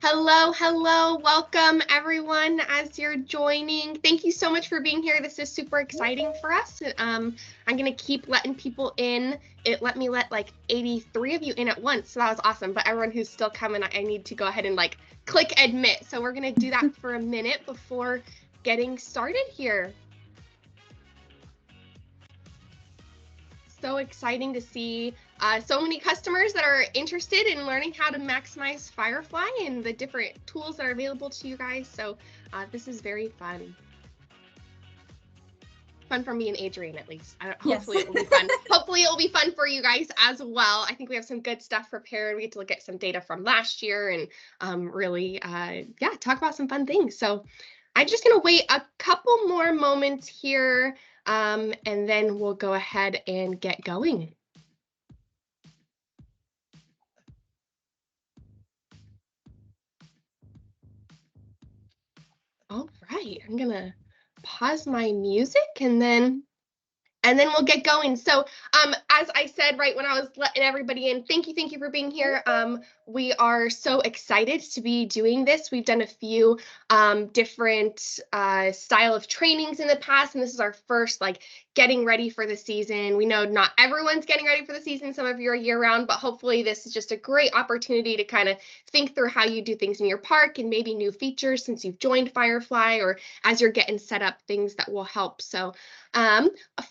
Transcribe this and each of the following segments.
Hello, hello. Welcome everyone as you're joining. Thank you so much for being here. This is super exciting for us. I'm going to keep letting people in. It let me let like 83 of you in at once. So that was awesome. But everyone who's still coming, I need to go ahead and like click admit. So we're going to do that for a minute before getting started here. So exciting to see so many customers that are interested in learning how to maximize Firefly and the different tools that are available to you guys. So this is very fun. Fun for me and Adrienne, at least. Hopefully it will be fun. Hopefully it will be fun for you guys as well. I think we have some good stuff prepared. We get to look at some data from last year and really, talk about some fun things. So I'm just going to wait a couple more moments here, and then we'll go ahead and get going. All right, I'm gonna pause my music and then we'll get going. So as I said right when I was letting everybody in, thank you for being here. We are so excited to be doing this. We've done a few different style of trainings in the past, and this is our first like getting ready for the season. We know not everyone's getting ready for the season. Some of you are year-round, but hopefully this is just a great opportunity to kind of think through how you do things in your park and maybe new features since you've joined Firefly, or as you're getting set up, things that will help. So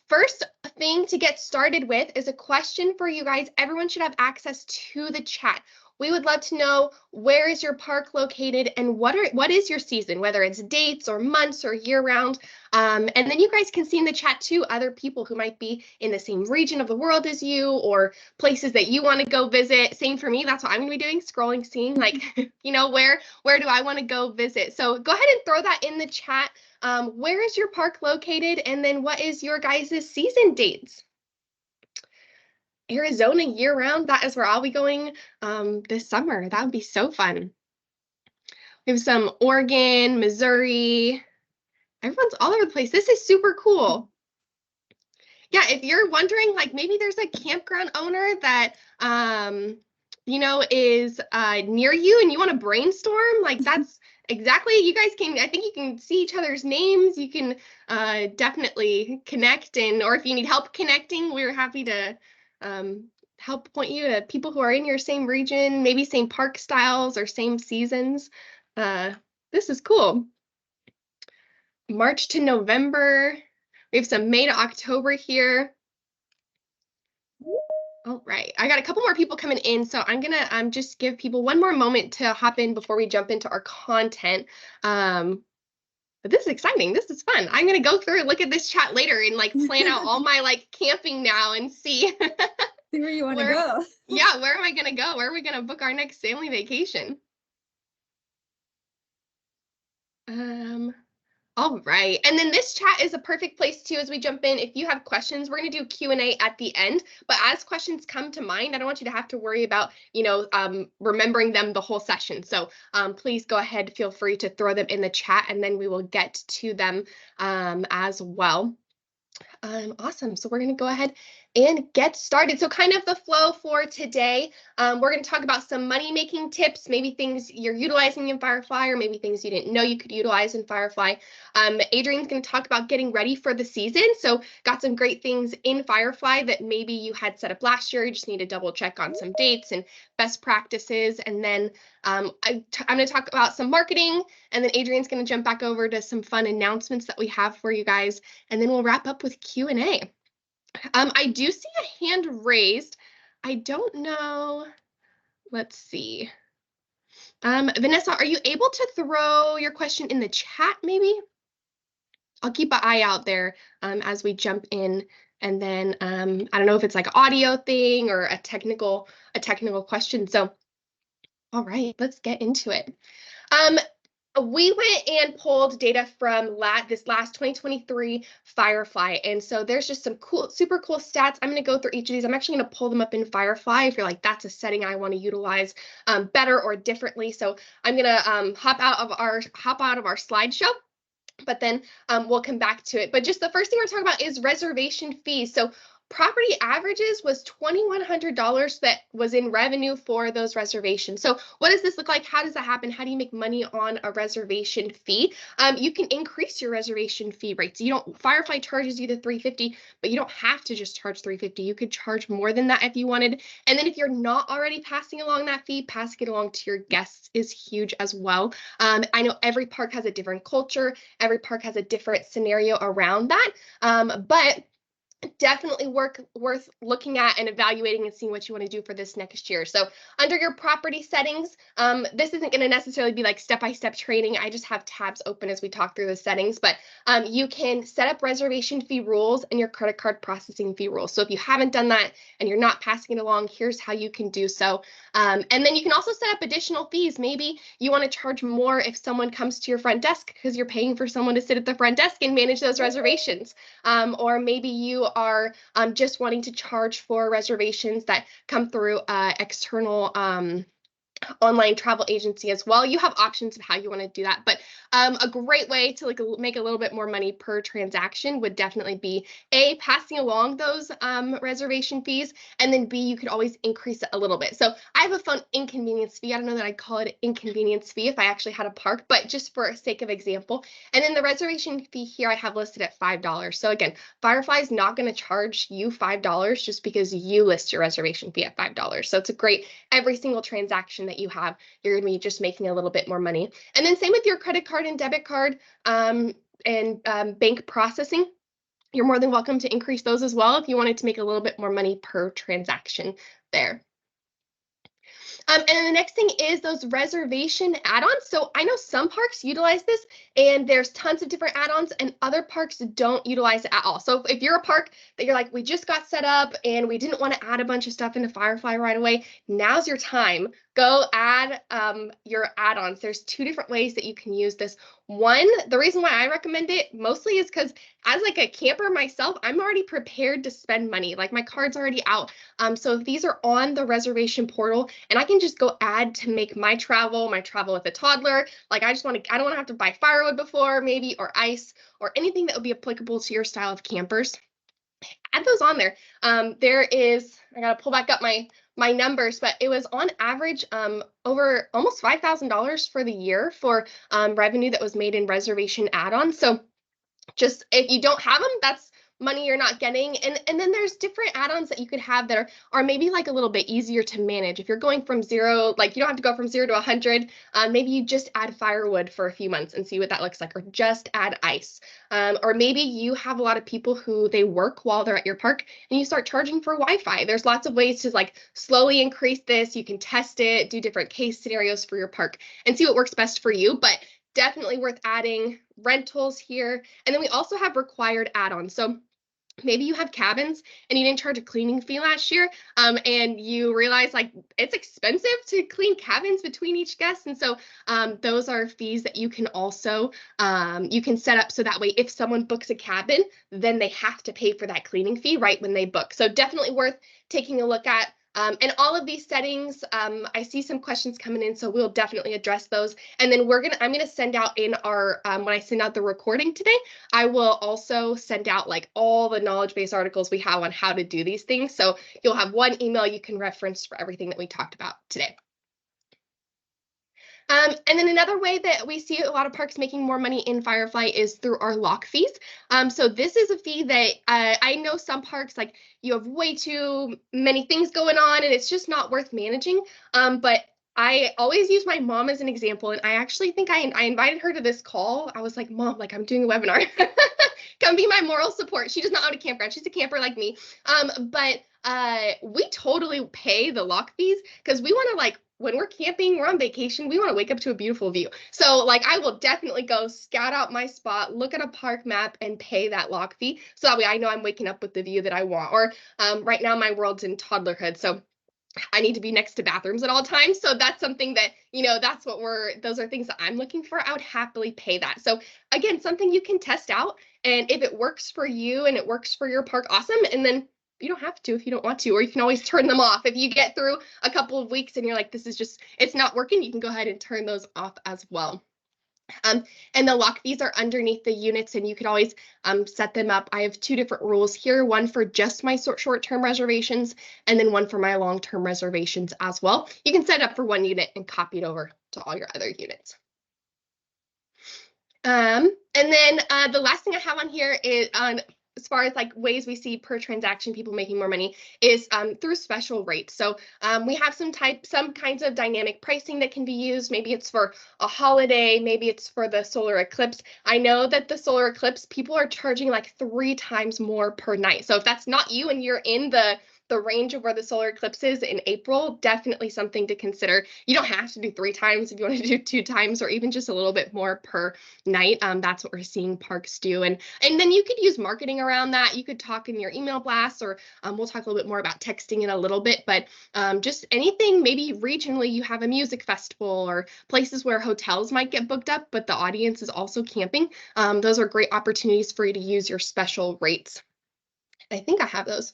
first thing to get started with is a question for you guys. Everyone should have access to the chat. We would love to know, where is your park located and what is your season, whether it's dates or months or year round. And then you guys can see in the chat too other people who might be in the same region of the world as you or places that you want to go visit. Same for me. That's what I'm going to be doing, scrolling, seeing like, where do I want to go visit? So go ahead and throw that in the chat. Where is your park located? And then what is your guys' season dates? Arizona year-round, that is where I'll be going this summer. That would be so fun. We have some Oregon, Missouri. Everyone's all over the place. This is super cool. Yeah, if you're wondering, like maybe there's a campground owner that is near you and you want to brainstorm, like that's exactly, you guys can, I think you can see each other's names. You can definitely connect, or if you need help connecting, we're happy to help point you to people who are in your same region, maybe same park styles or same seasons. This is cool. March to November. We have some May to October here. All right, I got a couple more people coming in, so I'm gonna just give people one more moment to hop in before we jump into our content. But this is exciting. This is fun. I'm gonna go through and look at this chat later and like plan out all my like camping now and see where you want to go. Yeah, where am I gonna go? Where are we gonna book our next family vacation? All right, and then this chat is a perfect place too as we jump in. If you have questions, we're going to do Q&A at the end, but as questions come to mind, I don't want you to have to worry about, remembering them the whole session. So please go ahead, feel free to throw them in the chat, and then we will get to them as well. Awesome, so we're going to go ahead and get started. So kind of the flow for today, we're going to talk about some money-making tips, maybe things you're utilizing in Firefly, or maybe things you didn't know you could utilize in Firefly. Adrienne's going to talk about getting ready for the season. So got some great things in Firefly that maybe you had set up last year. You just need to double check on some dates and best practices. And then I'm going to talk about some marketing, and then Adrienne's going to jump back over to some fun announcements that we have for you guys. And then we'll wrap up with Q&A. I do see a hand raised. I don't know. Let's see. Vanessa, are you able to throw your question in the chat maybe? I'll keep an eye out there as we jump in. And then I don't know if it's like an audio thing or a technical question. So, all right, let's get into it. We went and pulled data from this last 2023 Firefly. And so there's just some cool, super cool stats. I'm going to go through each of these. I'm actually going to pull them up in Firefly if you're like, that's a setting I want to utilize better or differently. So I'm going to hop out of our slideshow, but then we'll come back to it. But just the first thing we're talking about is reservation fees. So property averages was $2,100 that was in revenue for those reservations. So what does this look like? How does that happen? How do you make money on a reservation fee? You can increase your reservation fee rates. You don't, Firefly charges you the $350, but you don't have to just charge $350. You could charge more than that if you wanted. And then if you're not already passing along that fee, passing it along to your guests is huge as well. I know every park has a different culture. Every park has a different scenario around that. But definitely worth looking at and evaluating and seeing what you want to do for this next year. So under your property settings, this isn't going to necessarily be like step-by-step training. I just have tabs open as we talk through the settings, but you can set up reservation fee rules and your credit card processing fee rules. So if you haven't done that and you're not passing it along, here's how you can do so. And then you can also set up additional fees. Maybe you want to charge more if someone comes to your front desk because you're paying for someone to sit at the front desk and manage those reservations. Or maybe you are just wanting to charge for reservations that come through external online travel agency as well. You have options of how you want to do that, but a great way to like make a little bit more money per transaction would definitely be A, passing along those reservation fees, and then B, you could always increase it a little bit. So I have a fun inconvenience fee. I don't know that I'd call it an inconvenience fee if I actually had a park, but just for sake of example. And then the reservation fee here I have listed at $5. So again, Firefly is not going to charge you $5 just because you list your reservation fee at $5. So it's a great, every single transaction that you have, you're going to be just making a little bit more money. And then same with your credit card and debit card and bank processing. You're more than welcome to increase those as well if you wanted to make a little bit more money per transaction there. And then the next thing is those reservation add-ons. So I know some parks utilize this and there's tons of different add-ons and other parks don't utilize it at all. So if you're a park that you're like, we just got set up and we didn't want to add a bunch of stuff into Firefly right away, now's your time. Go add your add-ons. There's two different ways that you can use this. One, the reason why I recommend it mostly is because as like a camper myself, I'm already prepared to spend money. Like my card's already out. So if these are on the reservation portal and I can just go add to make my travel with a toddler, like I don't want to have to buy firewood before maybe, or ice or anything that would be applicable to your style of campers. Add those on there. There is, I gotta pull back up my numbers, but it was on average over almost $5,000 for the year for revenue that was made in reservation add-ons. So just if you don't have them, that's money you're not getting. And then there's different add-ons that you could have that are maybe like a little bit easier to manage. If you're going from zero, like you don't have to go from 0 to 100, maybe you just add firewood for a few months and see what that looks like, or just add ice. Or maybe you have a lot of people who they work while they're at your park and you start charging for Wi-Fi. There's lots of ways to like slowly increase this. You can test it, do different case scenarios for your park and see what works best for you. But definitely worth adding rentals here. And then we also have required add-ons. So maybe you have cabins and you didn't charge a cleaning fee last year and you realize like it's expensive to clean cabins between each guest. And so those are fees that you can also, you can set up so that way if someone books a cabin, then they have to pay for that cleaning fee right when they book. So definitely worth taking a look at. And all of these settings, I see some questions coming in, so we'll definitely address those. And then I'm gonna send out in our, when I send out the recording today, I will also send out like all the knowledge base articles we have on how to do these things. So you'll have one email you can reference for everything that we talked about today. And then another way that we see a lot of parks making more money in Firefly is through our lock fees. So this is a fee that I know some parks, like you have way too many things going on and it's just not worth managing. But I always use my mom as an example. And I actually think I invited her to this call. I was like, Mom, like I'm doing a webinar. Come be my moral support. She does not own a campground. She's a camper like me. But we totally pay the lock fees because we want to like, when we're camping, we're on vacation, we want to wake up to a beautiful view. So like I will definitely go scout out my spot, look at a park map and pay that lock fee. So that way I know I'm waking up with the view that I want. Or right now my world's in toddlerhood. So I need to be next to bathrooms at all times. So that's something that, you know, those are things that I'm looking for. I would happily pay that. So again, something you can test out. And if it works for you and it works for your park, awesome. And then you don't have to if you don't want to, or you can always turn them off. If you get through a couple of weeks and you're like, this is just, it's not working, you can go ahead and turn those off as well. And the lock fees are underneath the units, and you could always set them up. I have two different rules here, one for just my short-term reservations, and then one for my long-term reservations as well. You can set it up for one unit and copy it over to all your other units. And then the last thing I have on here is as far as like ways we see per transaction people making more money is through special rates. So we have some kinds of dynamic pricing that can be used. Maybe it's for a holiday, maybe it's for the solar eclipse. I know that the solar eclipse, people are charging like 3 times more per night. So if that's not you and you're in the range of where the solar eclipse is in April, definitely something to consider. You don't have to do 3 times if you want to do 2 times or even just a little bit more per night. That's what we're seeing parks do. And then you could use marketing around that. You could talk in your email blasts, or we'll talk a little bit more about texting in a little bit, but just anything, maybe regionally you have a music festival or places where hotels might get booked up, but the audience is also camping. Those are great opportunities for you to use your special rates. I think I have those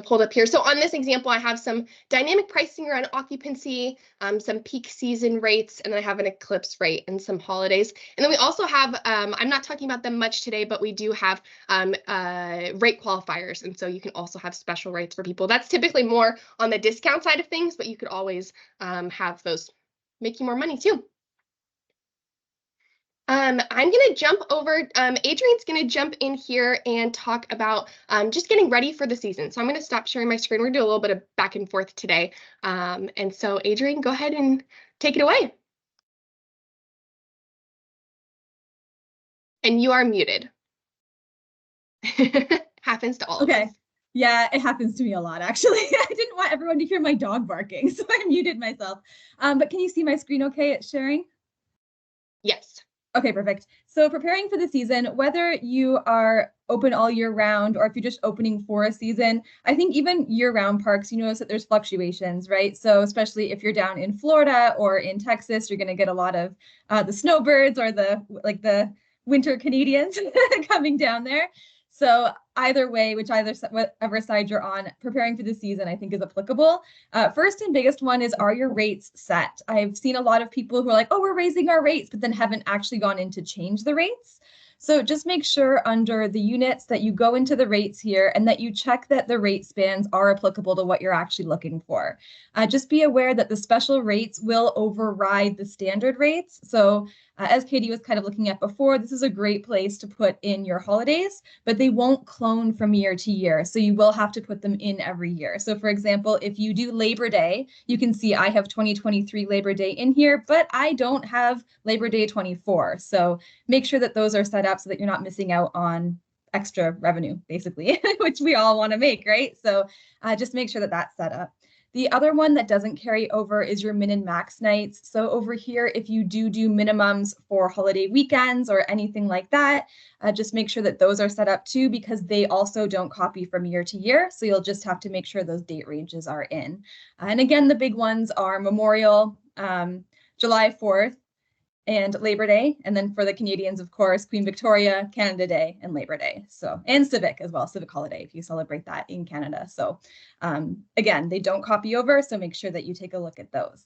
pulled up here. So on this example, I have some dynamic pricing around occupancy, some peak season rates, and then I have an eclipse rate and some holidays. And then we also have, I'm not talking about them much today, but we do have rate qualifiers. And so you can also have special rates for people. That's typically more on the discount side of things, but you could always have those make you more money too. I'm going to jump over, Adrian's going to jump in here and talk about just getting ready for the season. So I'm going to stop sharing my screen. We're going to do a little bit of back and forth today. And so Adrian, go ahead and take it away. And you are muted. Happens to all of us. Yeah, it happens to me a lot, actually. I didn't want everyone to hear my dog barking, so I muted myself. But can you see my screen okay? It's sharing? Yes. Okay, perfect. So preparing for the season, whether you are open all year round or if you're just opening for a season, I think even year-round parks, you notice that there's fluctuations, right? So especially if you're down in Florida or in Texas, you're going to get a lot of the snowbirds or the winter Canadians coming down there. So either way, whatever side you're on, preparing for the season, I think is applicable. First and biggest one is, are your rates set? I've seen a lot of people who are like, oh, we're raising our rates, but then haven't actually gone in to change the rates. So just make sure under the units that you go into the rates here and that you check that the rate spans are applicable to what you're actually looking for. Just be aware that the special rates will override the standard rates. So as Katie was kind of looking at before, this is a great place to put in your holidays, but they won't clone from year to year. So you will have to put them in every year. So for example, if you do Labor Day, you can see I have 2023 Labor Day in here, but I don't have Labor Day 24. So make sure that those are set up so that you're not missing out on extra revenue, basically, which we all want to make, right? So just make sure that that's set up. The other one that doesn't carry over is your min and max nights. So over here, if you do minimums for holiday weekends or anything like that, just make sure that those are set up too, because they also don't copy from year to year. So you'll just have to make sure those date ranges are in. And again, the big ones are Memorial, July 4th, and Labor Day. And then for the Canadians, of course, Queen Victoria, Canada Day, and Labor Day. So, and Civic as well, Civic holiday, if you celebrate that in Canada. So again, they don't copy over, so make sure that you take a look at those.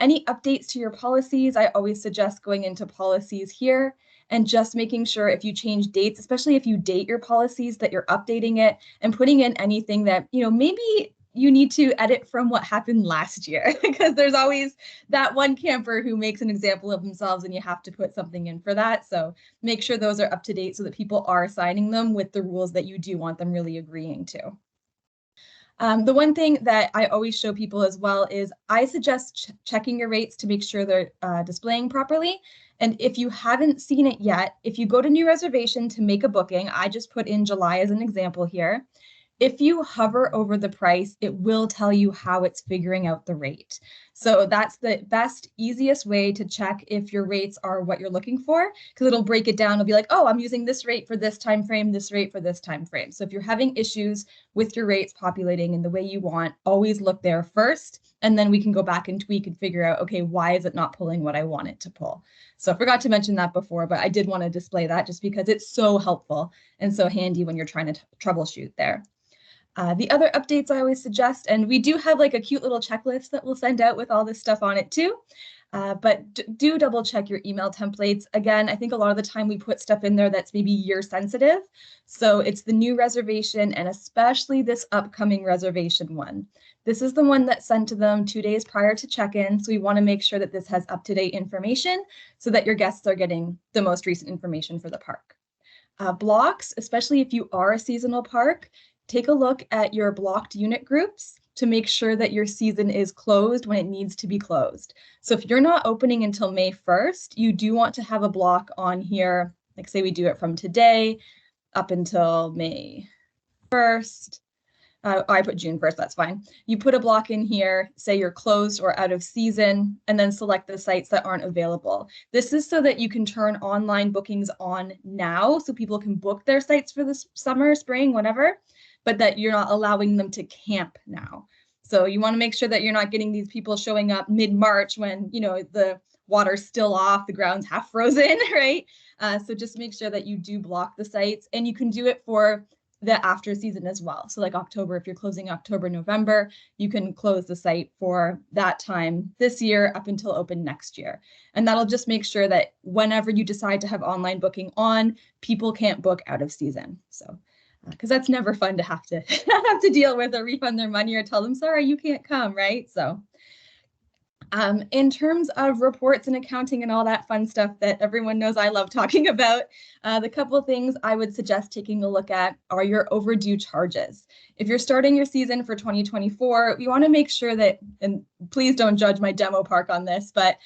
Any updates to your policies? I always suggest going into policies here and just making sure if you change dates, especially if you date your policies, that you're updating it and putting in anything that, maybe you need to edit from what happened last year, because there's always that one camper who makes an example of themselves and you have to put something in for that. So make sure those are up to date so that people are signing them with the rules that you do want them really agreeing to. The one thing that I always show people as well is I suggest checking your rates to make sure they're displaying properly. And if you haven't seen it yet, if you go to new reservation to make a booking, I just put in July as an example here. If you hover over the price, it will tell you how it's figuring out the rate. So that's the best, easiest way to check if your rates are what you're looking for, because it'll break it down. It'll be like, oh, I'm using this rate for this time frame, this rate for this time frame. So if you're having issues with your rates populating in the way you want, always look there first, and then we can go back and tweak and figure out, okay, why is it not pulling what I want it to pull? So I forgot to mention that before, but I did want to display that just because it's so helpful and so handy when you're trying to troubleshoot there. The other updates I always suggest, and we do have like a cute little checklist that we'll send out with all this stuff on it too. But do double check your email templates. Again, I think a lot of the time we put stuff in there that's maybe year sensitive. So it's the new reservation and especially this upcoming reservation one. This is the one that's sent to them 2 days prior to check-in. So we want to make sure that this has up-to-date information so that your guests are getting the most recent information for the park. Blocks, especially if you are a seasonal park, take a look at your blocked unit groups to make sure that your season is closed when it needs to be closed. So if you're not opening until May 1st, you do want to have a block on here, like say we do it from today up until May 1st. I put June 1st, that's fine. You put a block in here, say you're closed or out of season, and then select the sites that aren't available. This is so that you can turn online bookings on now so people can book their sites for this summer, spring, whatever, but that you're not allowing them to camp now. So you want to make sure that you're not getting these people showing up mid-March when, you know, the water's still off, the ground's half frozen, right? So just make sure that you do block the sites, and you can do it for the after season as well. So like October, if you're closing October, November, you can close the site for that time this year up until open next year. And that'll just make sure that whenever you decide to have online booking on, people can't book out of season. So because that's never fun to have to have to deal with or refund their money or tell them, sorry, you can't come, right? So in terms of reports and accounting and all that fun stuff that everyone knows I love talking about, the couple of things I would suggest taking a look at are your overdue charges. If you're starting your season for 2024, we want to make sure that, and please don't judge my demo park on this, but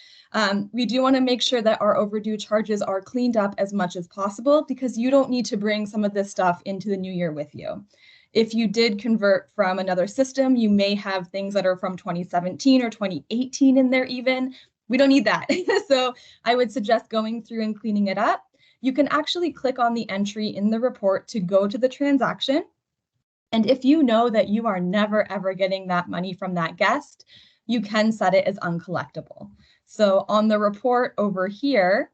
we do want to make sure that our overdue charges are cleaned up as much as possible, because you don't need to bring some of this stuff into the new year with you. If you did convert from another system, you may have things that are from 2017 or 2018 in there even. We don't need that. So I would suggest going through and cleaning it up. You can actually click on the entry in the report to go to the transaction. And if you know that you are never, ever getting that money from that guest, you can set it as uncollectible. So on the report over here,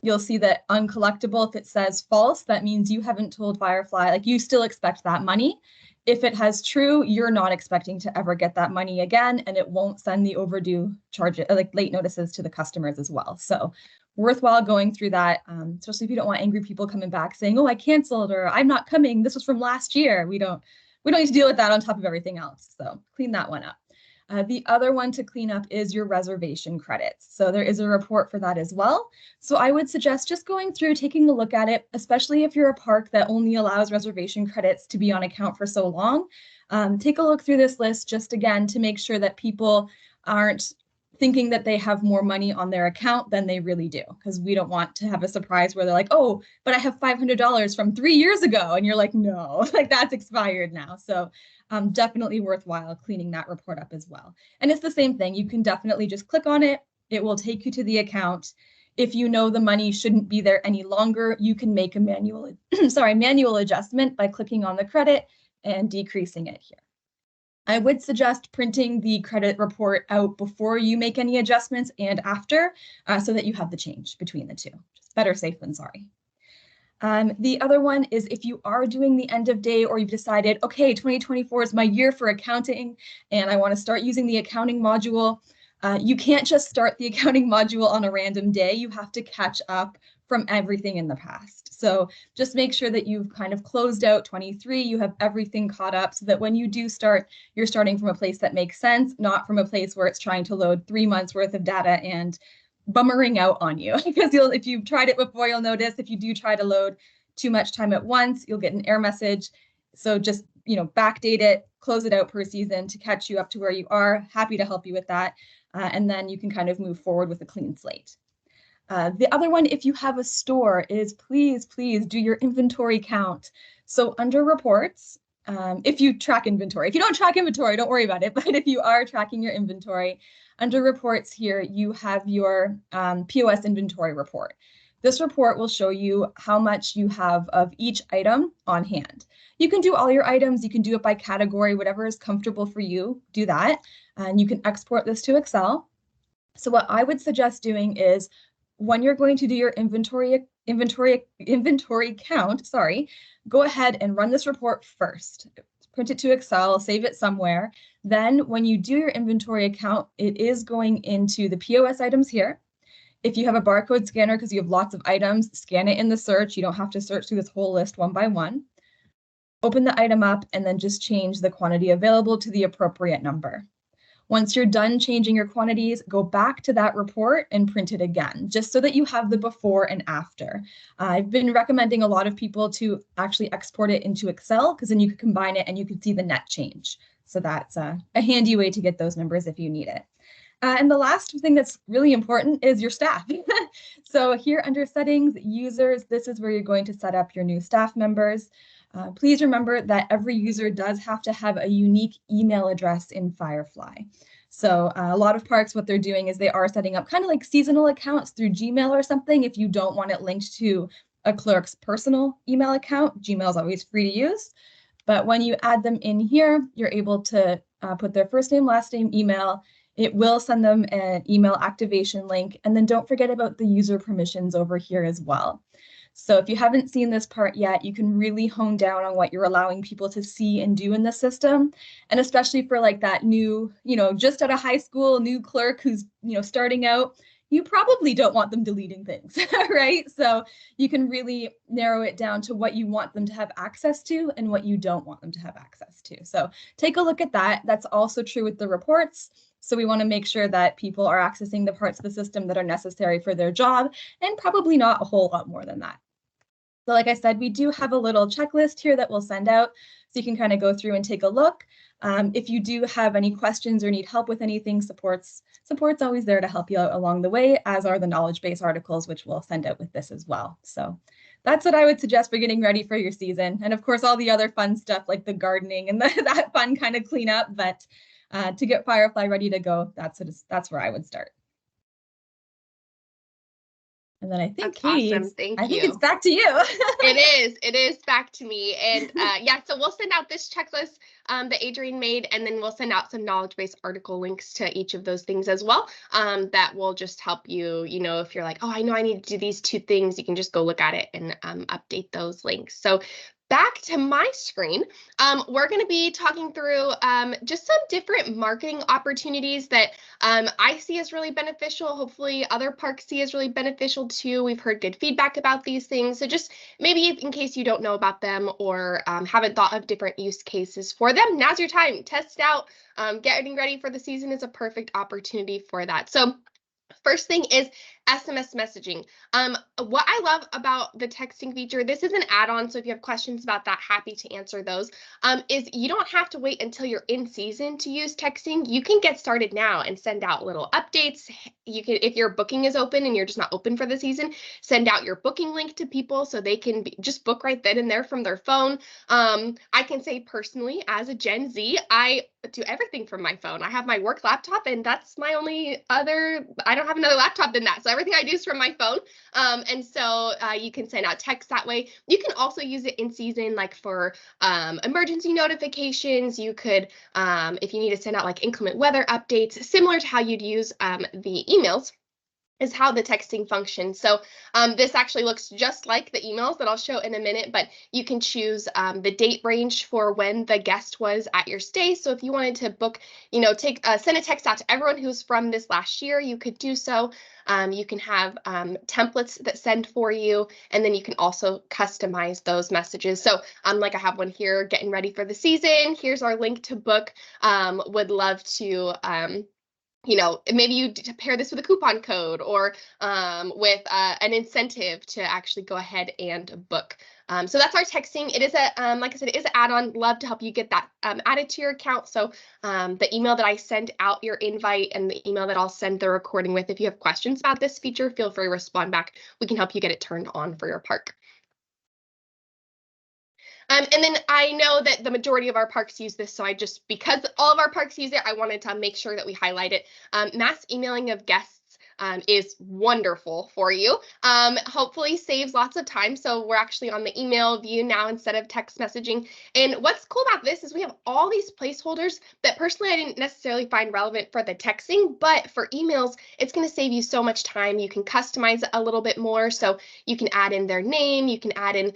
you'll see that uncollectible, if it says false, that means you haven't told Firefly, like you still expect that money. If it has true, you're not expecting to ever get that money again, and it won't send the overdue charges, like late notices to the customers as well. So worthwhile going through that, especially if you don't want angry people coming back saying, oh, I canceled, or I'm not coming, this was from last year. We don't need to deal with that on top of everything else. So clean that one up. The other one to clean up is your reservation credits. So there is a report for that as well. So I would suggest just going through, taking a look at it, especially if you're a park that only allows reservation credits to be on account for so long. Take a look through this list just again to make sure that people aren't thinking that they have more money on their account than they really do, because we don't want to have a surprise where they're like, oh, but I have $500 from 3 years ago. And you're like, no, like that's expired now. So definitely worthwhile cleaning that report up as well. And it's the same thing. You can definitely just click on it. It will take you to the account. If you know the money shouldn't be there any longer, you can make a manual, manual adjustment by clicking on the credit and decreasing it here. I would suggest printing the credit report out before you make any adjustments and after, so that you have the change between the two. Just better safe than sorry. The other one is if you are doing the end of day, or you've decided, okay, 2024 is my year for accounting and I want to start using the accounting module. You can't just start the accounting module on a random day. You have to catch up from everything in the past. So just make sure that you've kind of closed out 23, you have everything caught up, so that when you do start, you're starting from a place that makes sense, not from a place where it's trying to load 3 months worth of data and bummering out on you. Because if you've tried it before, you'll notice if you do try to load too much time at once, you'll get an error message. So just, backdate it, close it out per season to catch you up to where you are. Happy to help you with that. And then you can kind of move forward with a clean slate. The other one, if you have a store, is please do your inventory count. So under reports, if you track inventory, if you don't track inventory, don't worry about it. But if you are tracking your inventory, under reports here, you have your POS inventory report. This report will show you how much you have of each item on hand. You can do all your items, you can do it by category, whatever is comfortable for you, do that. And you can export this to Excel. So what I would suggest doing is, when you're going to do your inventory count, go ahead and run this report first. print it to Excel, save it somewhere. Then when you do your inventory account, it is going into the POS items here. If you have a barcode scanner, because you have lots of items, scan it in the search. You don't have to search through this whole list one by one. Open the item up and then just change the quantity available to the appropriate number. Once you're done changing your quantities, go back to that report and print it again, just so that you have the before and after. I've been recommending a lot of people to actually export it into Excel, because then you could combine it and you could see the net change. So that's a handy way to get those numbers if you need it. And the last thing that's really important is your staff. So here under settings, users, this is where you're going to set up your new staff members. Please remember that every user does have to have a unique email address in Firefly. So a lot of parks, what they're doing is they are setting up kind of like seasonal accounts through Gmail or something. If you don't want it linked to a clerk's personal email account, Gmail is always free to use. But when you add them in here, you're able to put their first name, last name, email. It will send them an email activation link. And then don't forget about the user permissions over here as well. So if you haven't seen this part yet, you can really hone down on what you're allowing people to see and do in the system. And especially for like that new, just out of high school, new clerk who's, starting out, you probably don't want them deleting things, right? So you can really narrow it down to what you want them to have access to and what you don't want them to have access to. So take a look at that. That's also true with the reports. So we want to make sure that people are accessing the parts of the system that are necessary for their job, and probably not a whole lot more than that. So like I said, we do have a little checklist here that we'll send out, so you can kind of go through and take a look. If you do have any questions or need help with anything, support's always there to help you out along the way, as are the knowledge base articles, which we'll send out with this as well. So that's what I would suggest for getting ready for your season. And of course, all the other fun stuff like the gardening and that fun kind of cleanup. But to get Firefly ready to go, that's where I would start. And then I think Katie, awesome. Thank I think you. it's back to you. It is back to me. And yeah, so we'll send out this checklist that Adrienne made, and then we'll send out some knowledge base article links to each of those things as well. That will just help you, if you're like, oh, I know I need to do these 2 things, you can just go look at it and update those links. So back to my screen, we're going to be talking through just some different marketing opportunities that I see as really beneficial. Hopefully other parks see as really beneficial too. We've heard good feedback about these things. So just maybe in case you don't know about them or haven't thought of different use cases for them, now's your time. Test it out. Getting ready for the season is a perfect opportunity for that. So first thing is SMS messaging. What I love about the texting feature, this is an add-on, so if you have questions about that, happy to answer those, is you don't have to wait until you're in season to use texting. You can get started now and send out little updates. You can, if your booking is open and you're just not open for the season, send out your booking link to people so they can just book right then and there from their phone. I can say personally, as a Gen Z, I do everything from my phone. I have my work laptop, and that's my only other, I don't have another laptop than that. So everything I do is from my phone. And so you can send out text that way. You can also use it in season, like for emergency notifications. You could, if you need to send out like inclement weather updates, similar to how you'd use the emails, is how the texting functions. So this actually looks just like the emails that I'll show in a minute, but you can choose the date range for when the guest was at your stay. So if you wanted to book, send a text out to everyone who's from this last year, you could do so. You can have templates that send for you, and then you can also customize those messages. So like I have one here, getting ready for the season. Here's our link to book. Would love to maybe you pair this with a coupon code or with an incentive to actually go ahead and book. So that's our texting. It is like I said, it is an add-on. Love to help you get that added to your account. So the email that I send out your invite and the email that I'll send the recording with, if you have questions about this feature, feel free to respond back. We can help you get it turned on for your park. And then I know that the majority of our parks use this, so because all of our parks use it, I wanted to make sure that we highlight it. Mass emailing of guests is wonderful for you. Hopefully saves lots of time. So we're actually on the email view now instead of text messaging. And what's cool about this is we have all these placeholders that personally I didn't necessarily find relevant for the texting, but for emails, it's going to save you so much time. You can customize it a little bit more. So you can add in their name, you can add in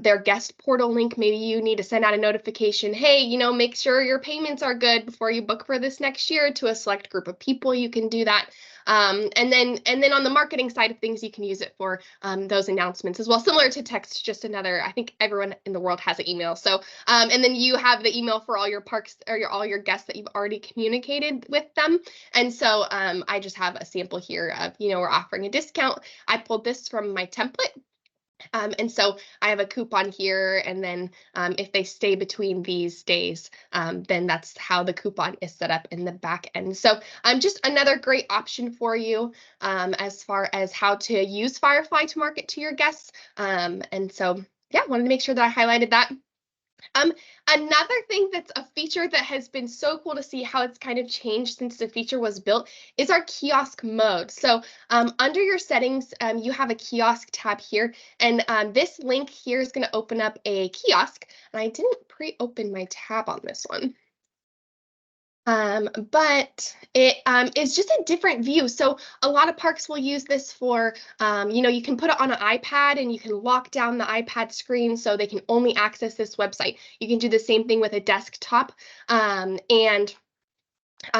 their guest portal link. Maybe you need to send out a notification, hey, make sure your payments are good before you book for this next year to a select group of people. You can do that. And then on the marketing side of things, you can use it for those announcements as well. Similar to text, just another, I think everyone in the world has an email. So, and then you have the email for all your parks or all your guests that you've already communicated with them. And so I just have a sample here of, we're offering a discount. I pulled this from my template. And so I have a coupon here, and then if they stay between these days, then that's how the coupon is set up in the back end. So just another great option for you as far as how to use Firefly to market to your guests. And so, yeah, wanted to make sure that I highlighted that. Another thing that's a feature that has been so cool to see how it's kind of changed since the feature was built is our kiosk mode. So under your settings, you have a kiosk tab here, and this link here is going to open up a kiosk. And I didn't pre-open my tab on this one. But it is just a different view. So a lot of parks will use this for, you can put it on an iPad and you can lock down the iPad screen so they can only access this website. You can do the same thing with a desktop. And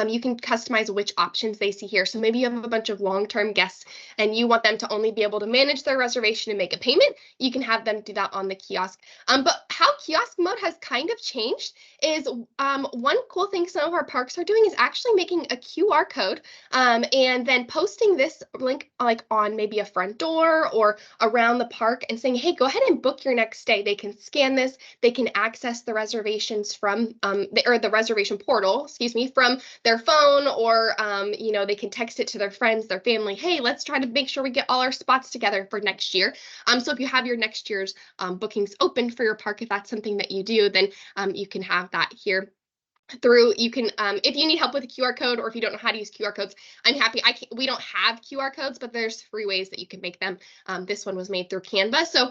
you can customize which options they see here. So maybe you have a bunch of long-term guests and you want them to only be able to manage their reservation and make a payment. You can have them do that on the kiosk. But how kiosk mode has kind of changed is one cool thing some of our parks are doing is actually making a QR code and then posting this link like on maybe a front door or around the park and saying, hey, go ahead and book your next stay. They can scan this. They can access the reservations from the reservation portal, from their phone, or they can text it to their friends, their family. Hey, let's try to make sure we get all our spots together for next year. So if you have your next year's bookings open for your park, if that's something that you do, then you can have that here. You can if you need help with a QR code, or if you don't know how to use QR codes, I'm happy. We don't have QR codes, but there's free ways that you can make them. This one was made through Canva, so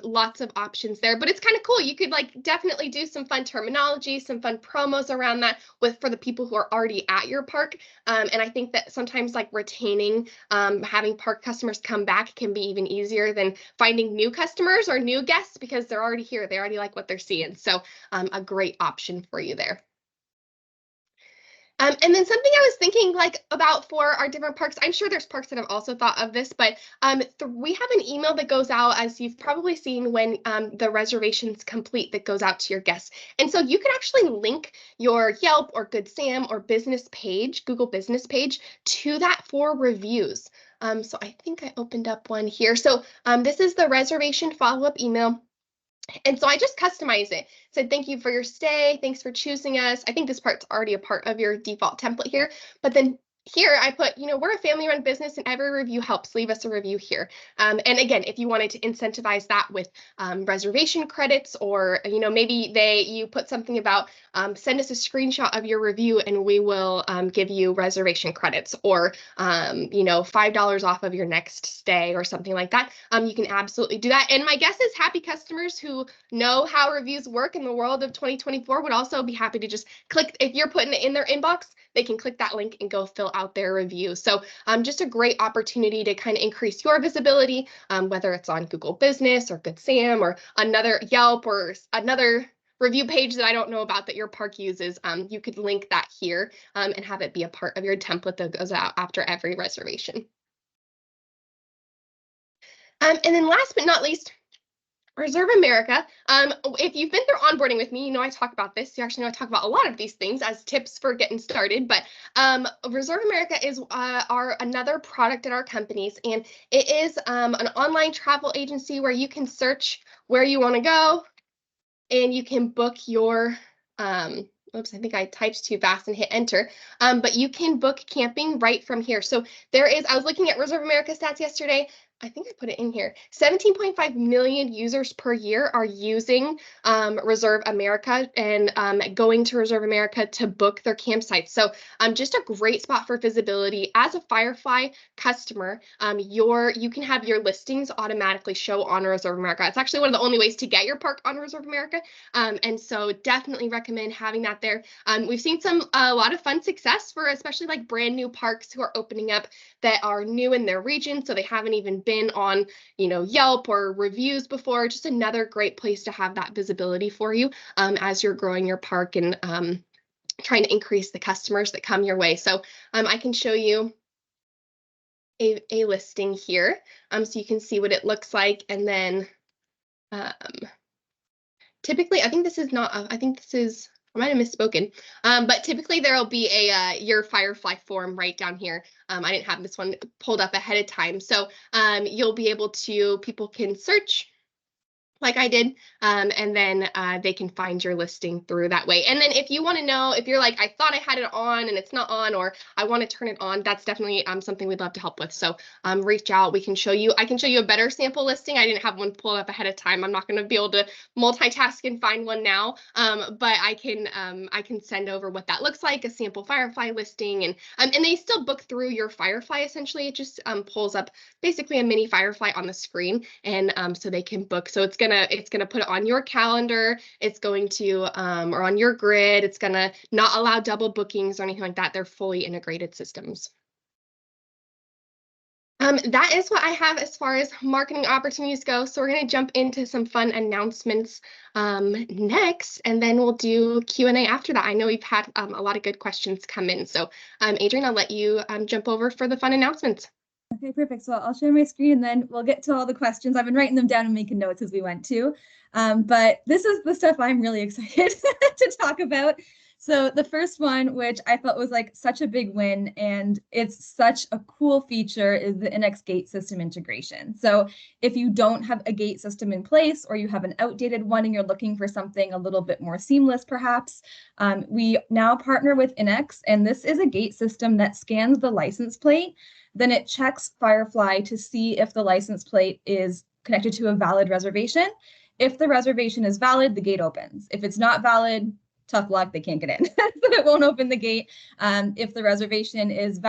lots of options there. But it's kind of cool. You could definitely do some fun terminology, some fun promos around that for the people who are already at your park. And I think that sometimes retaining, having park customers come back can be even easier than finding new customers or new guests because they're already here. They already like what they're seeing. So a great option for you there. And then something I was thinking about for our different parks, I'm sure there's parks that have also thought of this, but we have an email that goes out, as you've probably seen, when the reservation's complete, that goes out to your guests. And so you can actually link your Yelp or Good Sam or business page, Google business page, to that for reviews. So I think I opened up one here. So this is the reservation follow-up email. And so I just customized it. Said, thank you for your stay. Thanks for choosing us. I think this part's already a part of your default template here. But then here I put, we're a family-run business and every review helps. Leave us a review here. And again, if you wanted to incentivize that with reservation credits, or, maybe you put something about send us a screenshot of your review and we will give you reservation credits, or, $5 off of your next stay or something like that. You can absolutely do that. And my guess is happy customers who know how reviews work in the world of 2024 would also be happy to just click. If you're putting it in their inbox, they can click that link and go fill out their review. So just a great opportunity to kind of increase your visibility, whether it's on Google Business or Good Sam or another Yelp or another review page that I don't know about that your park uses. You could link that here and have it be a part of your template that goes out after every reservation. And then last but not least, Reserve America. If you've been through onboarding with me, I talk about this. You actually know I talk about a lot of these things as tips for getting started. But Reserve America is another product at our companies, and it is an online travel agency where you can search where you want to go, and you can book your. Oops, I think I typed too fast and hit enter. But you can book camping right from here. So I was looking at Reserve America stats yesterday. I think I put it in here. 17.5 million users per year are using Reserve America and going to Reserve America to book their campsites. So just a great spot for visibility. As a Firefly customer, you can have your listings automatically show on Reserve America. It's actually one of the only ways to get your park on Reserve America. And so definitely recommend having that there. We've seen a lot of fun success for especially like brand new parks who are opening up that are new in their region, so they haven't even been on, Yelp or reviews before. Just another great place to have that visibility for you as you're growing your park and trying to increase the customers that come your way. So I can show you a listing here so you can see what it looks like. And then um, typically, I think this is not, I think this is, I might have misspoken, but typically there'll be your Firefly form right down here. I didn't have this one pulled up ahead of time. So you'll be able to, people can search like I did, and then they can find your listing through that way. And then if you want to know, if you're like, I thought I had it on and it's not on, or I want to turn it on, that's definitely something we'd love to help with. So reach out. I can show you a better sample listing. I didn't have one pulled up ahead of time. I'm not going to be able to multitask and find one now, but I can send over what that looks like, a sample Firefly listing, and they still book through your Firefly. Essentially, it just pulls up basically a mini Firefly on the screen, and so they can book. So it's gonna put it on your calendar. It's going to or on your grid. It's gonna not allow double bookings or anything like that. They're fully integrated systems. That is what I have as far as marketing opportunities go. So we're going to jump into some fun announcements next, and then we'll do Q&A after that. I know we've had a lot of good questions come in. So Adrienne, I'll let you jump over for the fun announcements. Okay, perfect. So I'll share my screen and then we'll get to all the questions. I've been writing them down and making notes as we went too. But this is the stuff I'm really excited to talk about. So the first one, which I felt was like such a big win and it's such a cool feature, is the NX gate system integration. So if you don't have a gate system in place or you have an outdated one and you're looking for something a little bit more seamless, perhaps, we now partner with NX, and this is a gate system that scans the license plate. Then it checks Firefly to see if the license plate is connected to a valid reservation. If the reservation is valid, the gate opens. If it's not valid, tough luck, they can't get in. So it won't open the gate. If the reservation is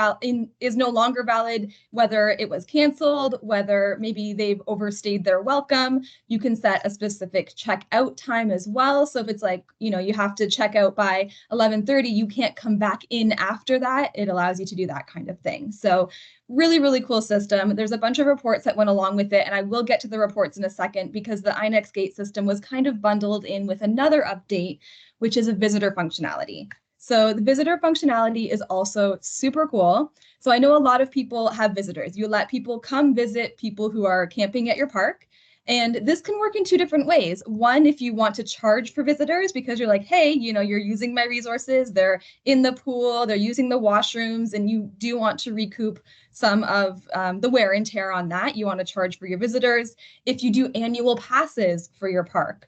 no longer valid, whether it was canceled, whether maybe they've overstayed their welcome, you can set a specific checkout time as well. So if it's like, you have to check out by 11:30, you can't come back in after that. It allows you to do that kind of thing. So really, really cool system. There's a bunch of reports that went along with it, and I will get to the reports in a second because the INX gate system was kind of bundled in with another update, which is a visitor functionality. So the visitor functionality is also super cool. So I know a lot of people have visitors. You let people come visit people who are camping at your park. And this can work in two different ways. One, if you want to charge for visitors because you're like, hey, you're using my resources, they're in the pool, they're using the washrooms, and you do want to recoup some of the wear and tear on that. You want to charge for your visitors. If you do annual passes for your park,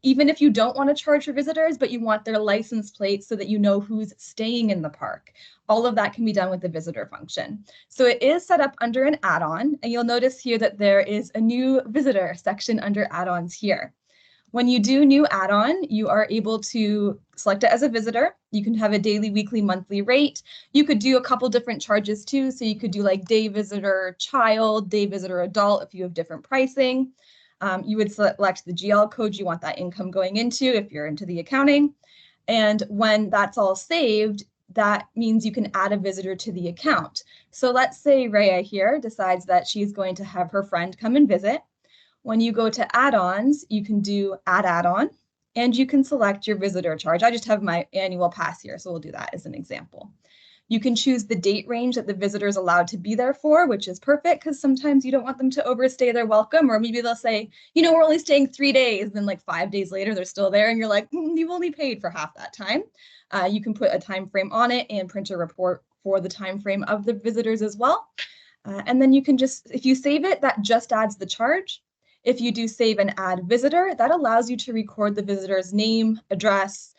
even if you don't want to charge for visitors, but you want their license plate so that you know who's staying in the park, all of that can be done with the visitor function. So it is set up under an add-on, and you'll notice here that there is a new visitor section under add-ons here. When you do new add-on, you are able to select it as a visitor. You can have a daily, weekly, monthly rate. You could do a couple different charges too. So you could do like day visitor child, day visitor adult if you have different pricing. You would select the GL code you want that income going into if you're into the accounting. And when that's all saved, that means you can add a visitor to the account. So let's say Rhea here decides that she's going to have her friend come and visit. When you go to add-ons, you can do add add-on, and you can select your visitor charge. I just have my annual pass here, so we'll do that as an example. You can choose the date range that the visitor is allowed to be there for, which is perfect because sometimes you don't want them to overstay their welcome, or maybe they'll say, we're only staying 3 days, then like 5 days later, they're still there, and you're like, you've only paid for half that time. You can put a time frame on it and print a report for the time frame of the visitors as well. And then you can just, if you save it, that just adds the charge. If you do save and add visitor, that allows you to record the visitor's name, address,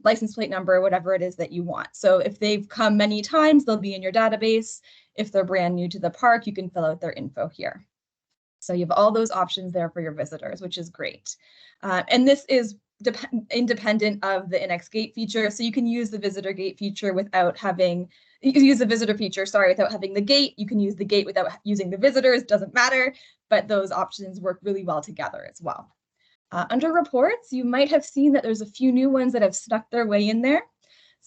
license plate number, whatever it is that you want. So if they've come many times, they'll be in your database. If they're brand new to the park, you can fill out their info here. So you have all those options there for your visitors, which is great. And this is independent of the NX Gate feature. So you can use the visitor gate feature without having, you can use the visitor feature, sorry, without having the gate. You can use the gate without using the visitors, doesn't matter, but those options work really well together as well. Under reports, you might have seen that there's a few new ones that have snuck their way in there.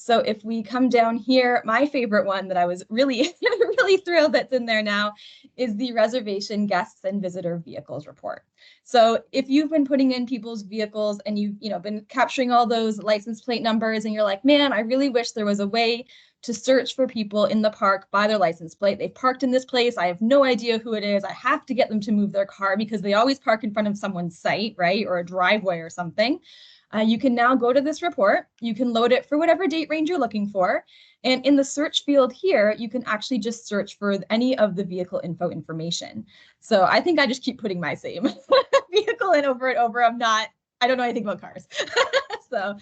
So if we come down here, my favorite one that I was really, really thrilled that's in there now is the reservation guests and visitor vehicles report. So if you've been putting in people's vehicles and you've been capturing all those license plate numbers and you're like, man, I really wish there was a way to search for people in the park by their license plate. They've parked in this place. I have no idea who it is. I have to get them to move their car because they always park in front of someone's site, right? Or a driveway or something. You can now go to this report. You can load it for whatever date range you're looking for. And in the search field here, you can actually just search for any of the vehicle info information. So I think I just keep putting my same vehicle in over and over. I don't know anything about cars. So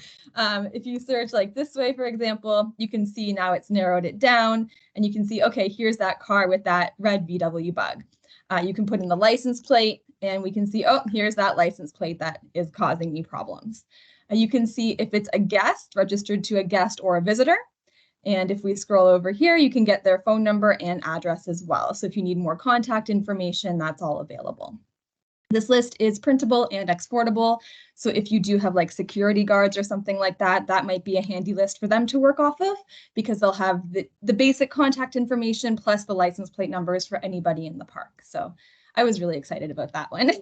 if you search like this way, for example, you can see now it's narrowed it down and you can see, okay, here's that car with that red VW Bug. You can put in the license plate and we can see, oh, here's that license plate that is causing me problems. You can see if it's a guest, registered to a guest or a visitor. And if we scroll over here, you can get their phone number and address as well. So if you need more contact information, that's all available. This list is printable and exportable. So if you do have like security guards or something like that, that might be a handy list for them to work off of because they'll have the basic contact information plus the license plate numbers for anybody in the park. So I was really excited about that one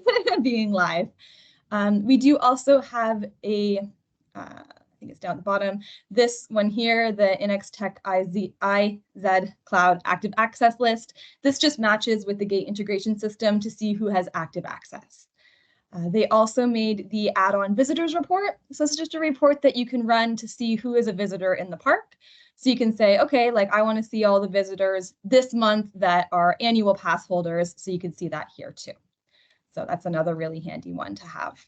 being live. We do also have I think it's down at the bottom, this one here, the NX Tech IZ Cloud Active Access list. This just matches with the gate integration system to see who has active access. They also made the add-on visitors report. So it's just a report that you can run to see who is a visitor in the park. So you can say, okay, like I want to see all the visitors this month that are annual pass holders. So you can see that here too. So that's another really handy one to have.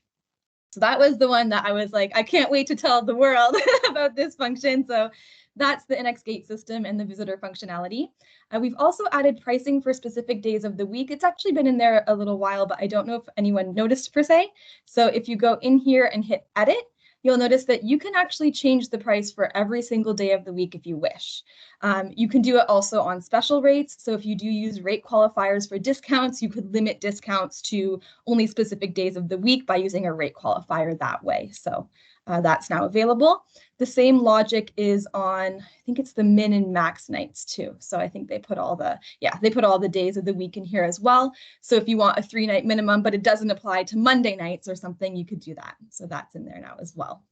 So that was the one that I was like, I can't wait to tell the world about this function. So that's the NX Gate system and the visitor functionality. We've also added pricing for specific days of the week. It's actually been in there a little while, but I don't know if anyone noticed per se. So if you go in here and hit edit, you'll notice that you can actually change the price for every single day of the week if you wish. You can do it also on special rates. So if you do use rate qualifiers for discounts, you could limit discounts to only specific days of the week by using a rate qualifier that way. So that's now available. The same logic is on, I think it's the min and max nights too. So I think they put all the days of the week in here as well. So if you want a 3-night minimum, but it doesn't apply to Monday nights or something, you could do that. So that's in there now as well.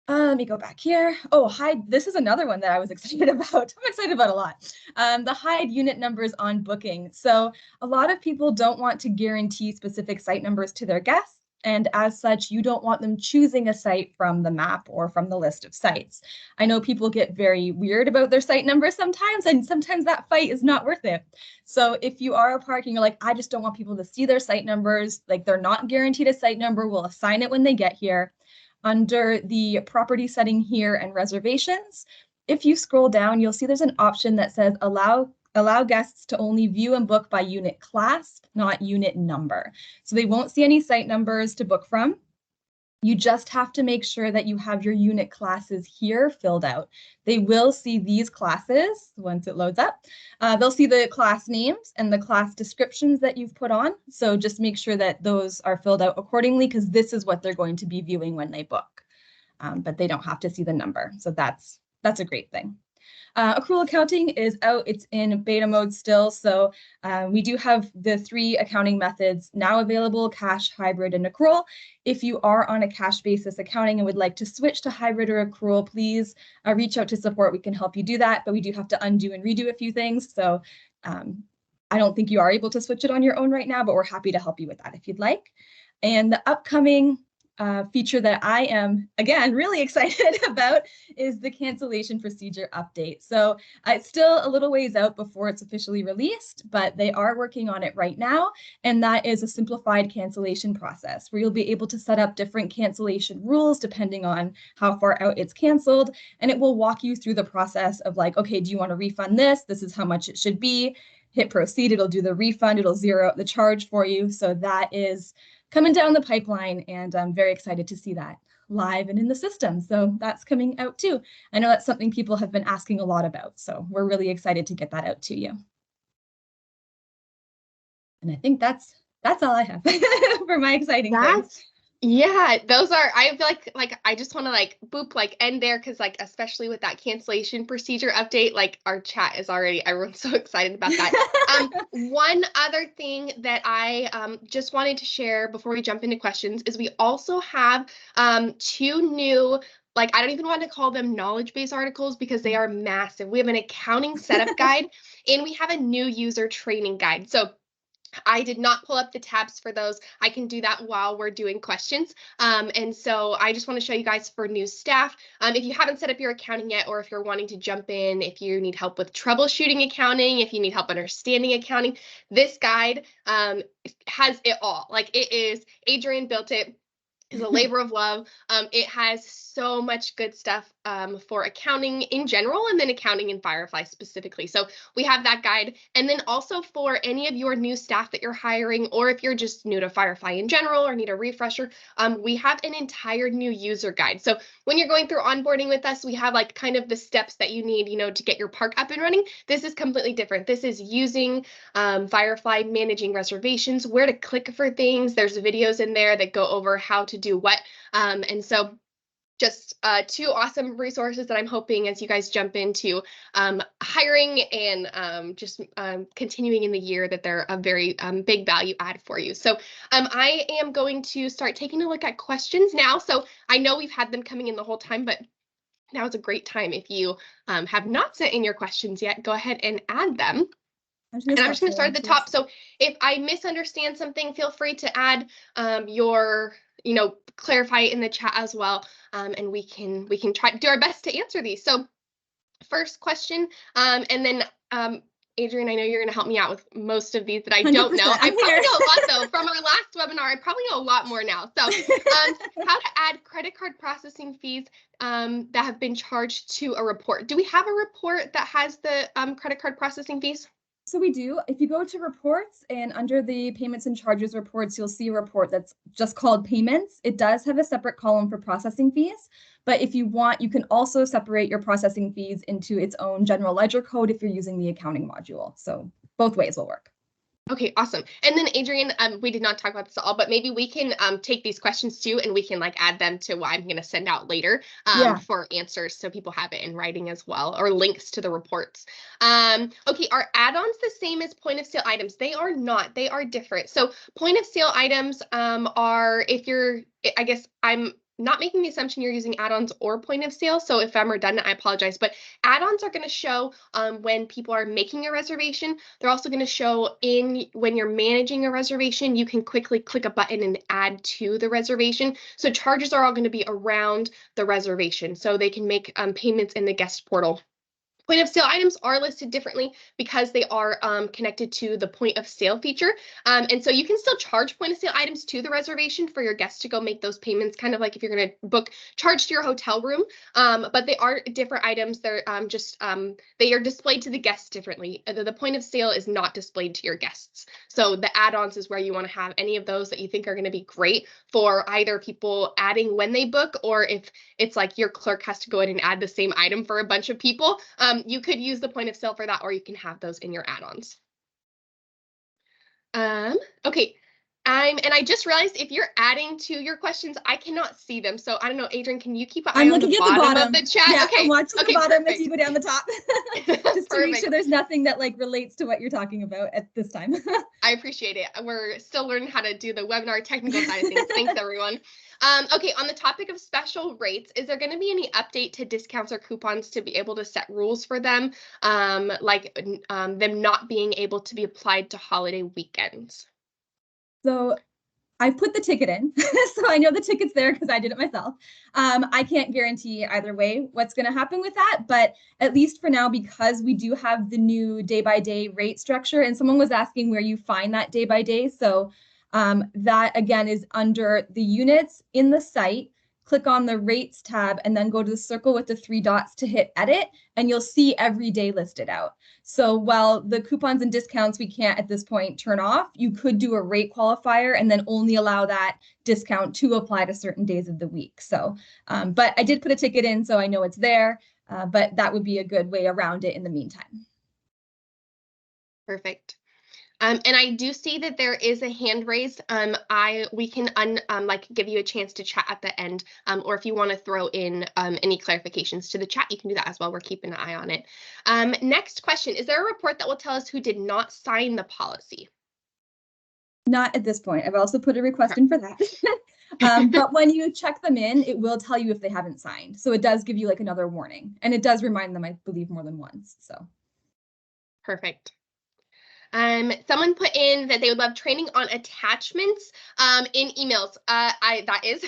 Let me go back here. Oh, hide. This is another one that I was excited about. I'm excited about a lot. The hide unit numbers on booking. So a lot of people don't want to guarantee specific site numbers to their guests. And as such, you don't want them choosing a site from the map or from the list of sites. I know people get very weird about their site numbers sometimes, and sometimes that fight is not worth it. So if you are a park and you're like, I just don't want people to see their site numbers, like they're not guaranteed a site number, we'll assign it when they get here. Under the property setting here and reservations, if you scroll down, you'll see there's an option that says allow guests to only view and book by unit class, not unit number. So they won't see any site numbers to book from. You just have to make sure that you have your unit classes here filled out. They will see these classes once it loads up. They'll see the class names and the class descriptions that you've put on. So just make sure that those are filled out accordingly because this is what they're going to be viewing when they book. But they don't have to see the number. So that's a great thing. Accrual accounting is out. It's in beta mode still. So we do have the 3 accounting methods now available: cash, hybrid, and accrual. If you are on a cash basis accounting and would like to switch to hybrid or accrual, please reach out to support. We can help you do that, but we do have to undo and redo a few things. So I don't think you are able to switch it on your own right now, but we're happy to help you with that if you'd like. And the upcoming feature that I am, again, really excited about is the cancellation procedure update. So it's still a little ways out before it's officially released, but they are working on it right now. And that is a simplified cancellation process where you'll be able to set up different cancellation rules depending on how far out it's canceled. And it will walk you through the process of like, okay, do you want to refund this? This is how much it should be. Hit proceed, it'll do the refund, it'll zero out the charge for you. So that is coming down the pipeline, and I'm very excited to see that live and in the system. So that's coming out too. I know that's something people have been asking a lot about, so we're really excited to get that out to you. And I think that's all I have for my exciting things. Yeah, those are, I feel like I just want to like boop, like end there, because like especially with that cancellation procedure update, like our chat is already, everyone's so excited about that. One other thing that I just wanted to share before we jump into questions is we also have 2 new, like I don't even want to call them knowledge base articles because they are massive. We have an accounting setup guide and we have a new user training guide. So I did not pull up the tabs for those. I can do that while we're doing questions. And so I just want to show you guys for new staff. If you haven't set up your accounting yet, or if you're wanting to jump in, if you need help with troubleshooting accounting, if you need help understanding accounting, this guide has it all. Like it is, Adrian built it. Is a labor of love. It has so much good stuff for accounting in general, and then accounting in Firefly specifically. So we have that guide. And then also for any of your new staff that you're hiring, or if you're just new to Firefly in general or need a refresher, we have an entire new user guide. So when you're going through onboarding with us, we have like kind of the steps that you need, to get your park up and running. This is completely different. This is using Firefly, managing reservations, where to click for things. There's videos in there that go over how to do what. And so just 2 awesome resources that I'm hoping as you guys jump into hiring and just continuing in the year that they're a very big value add for you. So I am going to start taking a look at questions now. So I know we've had them coming in the whole time, but now is a great time. If you have not sent in your questions yet, go ahead and add them. And I'm just going to start at the top. So if I misunderstand something, feel free to add your, clarify it in the chat as well. And we can try to do our best to answer these. So first question, and then Adrian, I know you're going to help me out with most of these that I don't know. I probably know a lot though. From our last webinar, I probably know a lot more now. So how to add credit card processing fees that have been charged to a report. Do we have a report that has the credit card processing fees? So we do. If you go to reports and under the payments and charges reports, you'll see a report that's just called payments. It does have a separate column for processing fees, but if you want, you can also separate your processing fees into its own general ledger code if you're using the accounting module. So both ways will work. Okay, awesome. And then Adrian, we did not talk about this at all, but maybe we can take these questions too, and we can like add them to what I'm going to send out later for answers, so people have it in writing as well, or links to the reports. Okay, are add-ons the same as point of sale items? They are not. They are different. So point of sale items are, if you're, I guess I'm not making the assumption you're using add-ons or point of sale. So if I'm redundant, I apologize. But add-ons are going to show when people are making a reservation. They're also going to show in when you're managing a reservation, you can quickly click a button and add to the reservation. So charges are all going to be around the reservation. So they can make payments in the guest portal. Point of sale items are listed differently because they are connected to the point of sale feature. And so you can still charge point of sale items to the reservation for your guests to go make those payments, kind of like if you're going to book charge to your hotel room. But they are different items. They're they are displayed to the guests differently. The point of sale is not displayed to your guests. So the add-ons is where you want to have any of those that you think are going to be great for either people adding when they book, or if it's like your clerk has to go in and add the same item for a bunch of people. You could use the point of sale for that, or you can have those in your add-ons. Okay. And I just realized if you're adding to your questions, I cannot see them. So I don't know, Adrian, can you keep an eye on the bottom of the chat? Yeah, okay. I'm watching the bottom perfect. as you go down the top. Just to make sure there's nothing that like relates to what you're talking about at this time. I appreciate it. We're still learning how to do the webinar technical side of things. Thanks, everyone. Okay, on the topic of special rates, is there going to be any update to discounts or coupons to be able to set rules for them, like them not being able to be applied to holiday weekends? So I put the ticket in, so I know the ticket's there because I did it myself. I can't guarantee either way what's going to happen with that, but at least for now, because we do have the new day-by-day rate structure, and someone was asking where you find that day-by-day. So that again is under the units in the site. Click on the rates tab and then go to the circle with the 3 dots to hit edit, and you'll see every day listed out. So while the coupons and discounts we can't at this point turn off, you could do a rate qualifier and then only allow that discount to apply to certain days of the week. So, but I did put a ticket in, so I know it's there, but that would be a good way around it in the meantime. Perfect. And I do see that there is a hand raised. We can like give you a chance to chat at the end, or if you want to throw in any clarifications to the chat, you can do that as well. We're keeping an eye on it. Next question: is there a report that will tell us who did not sign the policy? Not at this point. I've also put a request in for that. But when you check them in, it will tell you if they haven't signed. So it does give you like another warning, and it does remind them, I believe, more than once. So perfect. Someone put in that they would love training on attachments in emails. That is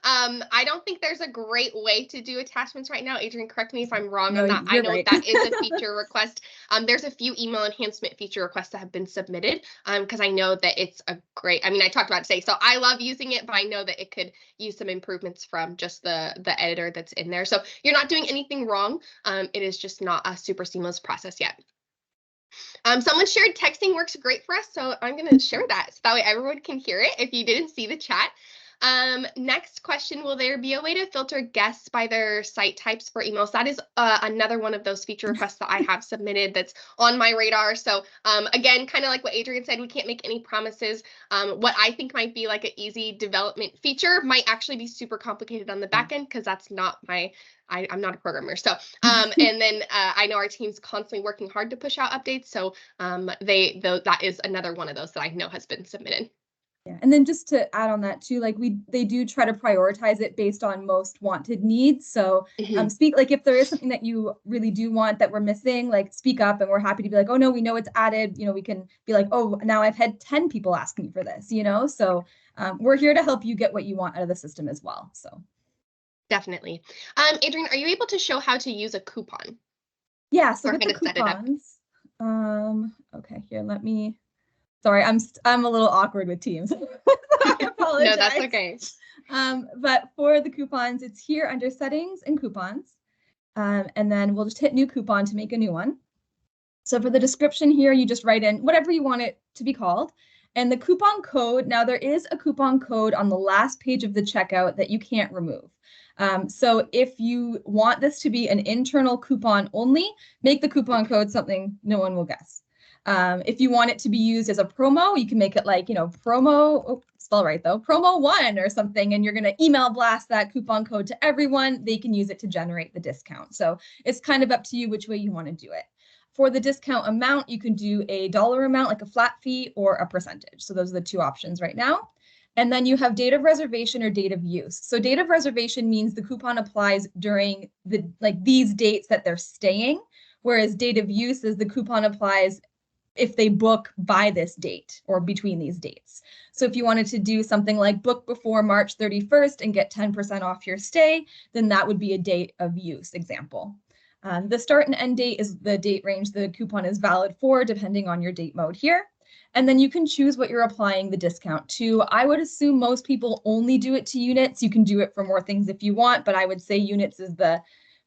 I don't think there's a great way to do attachments right now. Adrian, correct me if I'm wrong on that. I know right. that is a feature request. There's a few email enhancement feature requests that have been submitted because I know that it's a great, I mean, I talked about it today, so I love using it, but I know that it could use some improvements from just the editor that's in there. So you're not doing anything wrong. It is just not a super seamless process yet. Someone shared texting works great for us, so I'm going to share that so that way everyone can hear it if you didn't see the chat. Next question, will there be a way to filter guests by their site types for emails? That is another one of those feature requests that I have submitted that's on my radar. So again, kind of like what Adrian said, we can't make any promises. What I think might be like an easy development feature might actually be super complicated on the back end because that's not my, I'm not a programmer. So, and then I know our team's constantly working hard to push out updates. So that is another one of those that I know has been submitted. Yeah, and then just to add on that too, like they do try to prioritize it based on most wanted needs. So speak, like if there is something that you really do want that we're missing, like speak up, and we're happy to be like, oh no, we know it's added. You know, we can be like, oh, now I've had 10 people ask me for this. You know, so we're here to help you get what you want out of the system as well. So definitely. Adrian, are you able to show how to use a coupon? Yeah, so with the coupons. Okay, here, let me. Sorry, I'm a little awkward with Teams. I apologize. No, that's okay. But for the coupons, it's here under settings and coupons. And then we'll just hit new coupon to make a new one. So for the description here, you just write in whatever you want it to be called. And the coupon code, now there is a coupon code on the last page of the checkout that you can't remove. So if you want this to be an internal coupon only, make the coupon code something no one will guess. If you want it to be used as a promo, you can make it like, you know, promo, spell right though, promo 1 or something, and you're going to email blast that coupon code to everyone. They can use it to generate the discount. So it's kind of up to you which way you want to do it. For the discount amount, you can do a dollar amount, like a flat fee, or a percentage. So those are the two options right now. And then you have date of reservation or date of use. So date of reservation means the coupon applies during these dates that they're staying, whereas date of use is the coupon applies if they book by this date or between these dates. So if you wanted to do something like book before March 31st and get 10% off your stay, then that would be a date of use example. The start and end date is the date range the coupon is valid for, depending on your date mode here. And then you can choose what you're applying the discount to. I would assume most people only do it to units. You can do it for more things if you want, but I would say units is the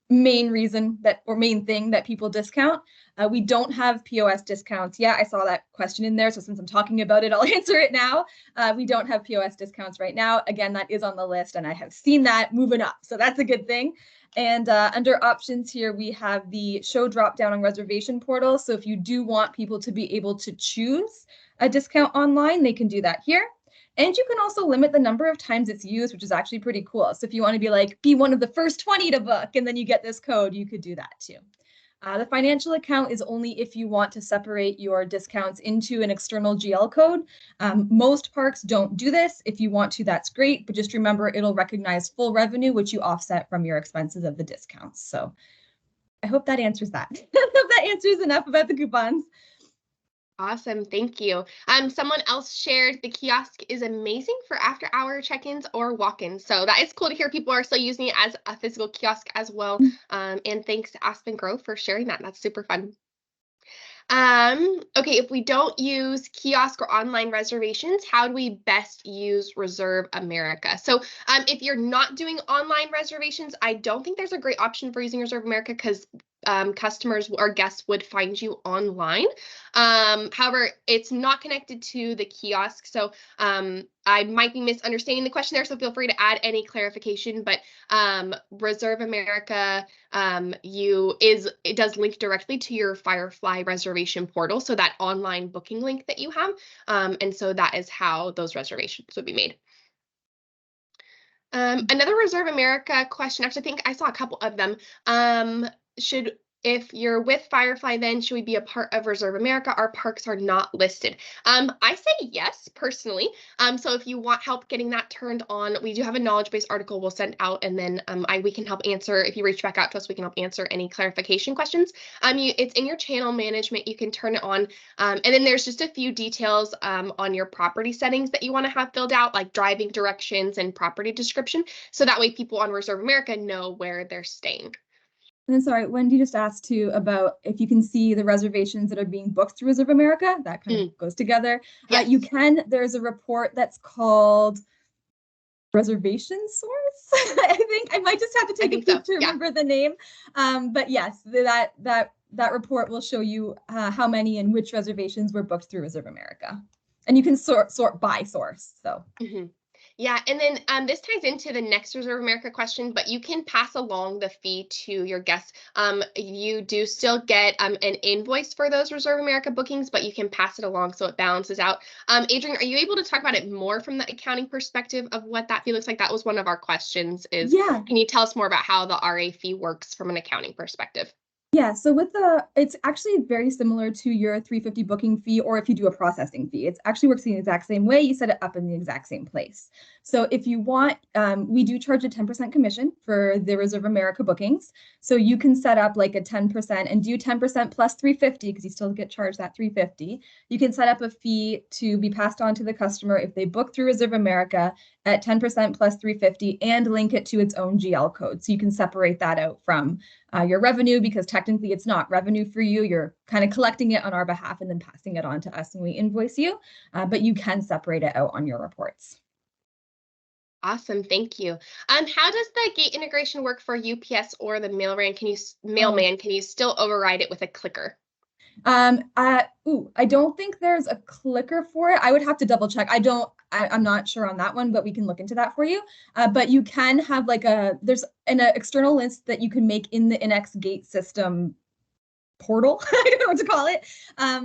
main reason that, or main thing that people discount. We don't have POS discounts yet. I saw that question in there. So since I'm talking about it, I'll answer it now. We don't have POS discounts right now. Again, that is on the list and I have seen that moving up. So that's a good thing. And under options here, we have the show drop down on reservation portal. So if you do want people to be able to choose a discount online, they can do that here. And you can also limit the number of times it's used, which is actually pretty cool. So if you want to be like, be one of the first 20 to book, and then you get this code, you could do that too. The financial account is only if you want to separate your discounts into an external GL code. Most parks don't do this. If you want to, that's great. But just remember, it'll recognize full revenue, which you offset from your expenses of the discounts. So I hope that answers that. I hope that answers enough about the coupons. Awesome. Thank you. Someone else shared the kiosk is amazing for after hour check-ins or walk-ins. So that is cool to hear people are still using it as a physical kiosk as well. And thanks to Aspen Grove for sharing that. That's super fun. Okay, if we don't use kiosk or online reservations, how do we best use Reserve America? So, if you're not doing online reservations, I don't think there's a great option for using Reserve America because customers or guests would find you online. However, it's not connected to the kiosk. So, I might be misunderstanding the question there, so feel free to add any clarification. But Reserve America it does link directly to your Firefly reservation portal, so that online booking link that you have, and so that is how those reservations would be made. Another Reserve America question, actually, I think I saw a couple of them. If you're with Firefly, then should we be a part of Reserve America? Our parks are not listed. I say yes, personally. So if you want help getting that turned on, we do have a knowledge base article we'll send out, and then we can help answer. If you reach back out to us, we can help answer any clarification questions. It's in your channel management. You can turn it on, and then there's just a few details on your property settings that you want to have filled out, like driving directions and property description, so that way people on Reserve America know where they're staying. And then, sorry, Wendy just asked too about if you can see the reservations that are being booked through Reserve America. That kind of goes together. Yes. You can. There's a report that's called Reservation Source. I think I might just have to take a peek to remember the name. But yes, that report will show you how many and which reservations were booked through Reserve America, and you can sort by source. So. Yeah, and then this ties into the next Reserve America question, but you can pass along the fee to your guests. You do still get an invoice for those Reserve America bookings, but you can pass it along so it balances out. Adrian, are you able to talk about it more from the accounting perspective of what that fee looks like? That was one of our questions can you tell us more about how the RA fee works from an accounting perspective? Yeah, so it's actually very similar to your $350 booking fee, or if you do a processing fee. It actually works the exact same way. You set it up in the exact same place. So if you want, we do charge a 10% commission for the Reserve America bookings. So you can set up like a 10% and do 10% plus $350 because you still get charged that $350. You can set up a fee to be passed on to the customer if they book through Reserve America at 10% plus $350 and link it to its own GL code. So you can separate that out from your revenue, because technically it's not revenue for you. You're kind of collecting it on our behalf and then passing it on to us when we invoice you. But you can separate it out on your reports. Awesome, thank you. How does the gate integration work for UPS or the mailman? Can you still override it with a clicker? I don't think there's a clicker for it. I would have to double check. I'm not sure on that one, but we can look into that for you. But you can have there's an external list that you can make in the NX gate system portal. I don't know what to call it.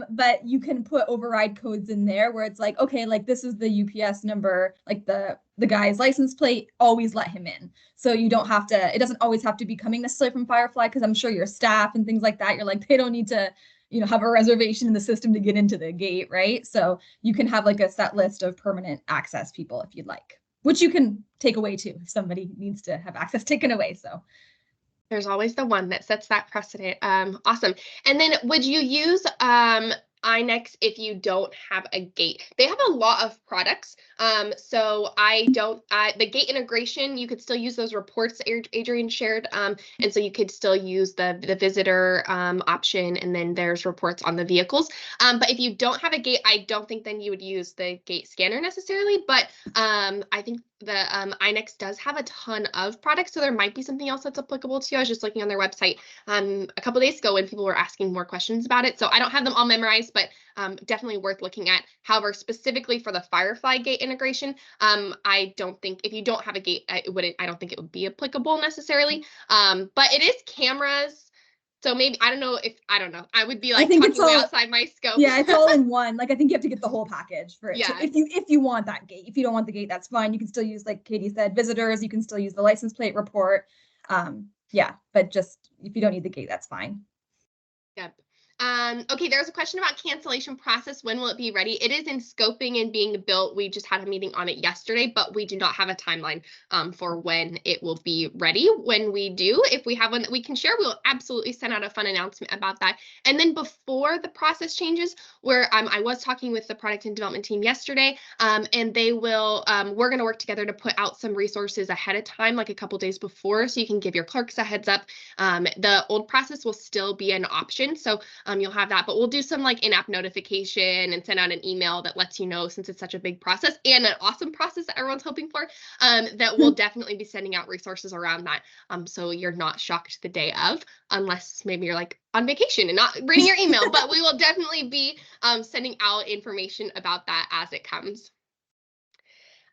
But you can put override codes in there where it's like, okay, like this is the UPS number, like the guy's license plate, always let him in. So you don't have to, it doesn't always have to be coming necessarily from Firefly, because I'm sure your staff and things like that, you're like, they don't need to have a reservation in the system to get into the gate, right? So you can have like a set list of permanent access people if you'd like, which you can take away too if somebody needs to have access taken away. So there's always the one that sets that precedent. Awesome. And then would you use INEX if you don't have a gate? They have a lot of products. So the gate integration, you could still use those reports that Adrian shared. And so you could still use the visitor option, and then there's reports on the vehicles. But if you don't have a gate, I don't think then you would use the gate scanner necessarily. But I think the INEX does have a ton of products, so there might be something else that's applicable to you. I was just looking on their website a couple days ago when people were asking more questions about it. So I don't have them all memorized, but definitely worth looking at. However, specifically for the Firefly gate integration, I don't think if you don't have a gate, I don't think it would be applicable necessarily. But it is cameras. So maybe, I don't know. I would be like talking way outside my scope. Yeah, it's all in one. Like, I think you have to get the whole package for it. Yeah. If you want that gate. If you don't want the gate, that's fine. You can still use, like Katie said, visitors. You can still use the license plate report. Yeah, but just if you don't need the gate, that's fine. Yep. Okay, there's a question about cancellation process. When will it be ready? It is in scoping and being built. We just had a meeting on it yesterday, but we do not have a timeline for when it will be ready. When we do, if we have one that we can share, we'll absolutely send out a fun announcement about that. And then before the process changes, where I was talking with the product and development team yesterday, and they will, we're going to work together to put out some resources ahead of time, like a couple days before, so you can give your clerks a heads up. The old process will still be an option. So you'll have that, but we'll do some like in-app notification and send out an email that lets you know, since it's such a big process and an awesome process that everyone's hoping for, that we'll definitely be sending out resources around that. So you're not shocked the day of, unless maybe you're like on vacation and not reading your email, but we will definitely be sending out information about that as it comes.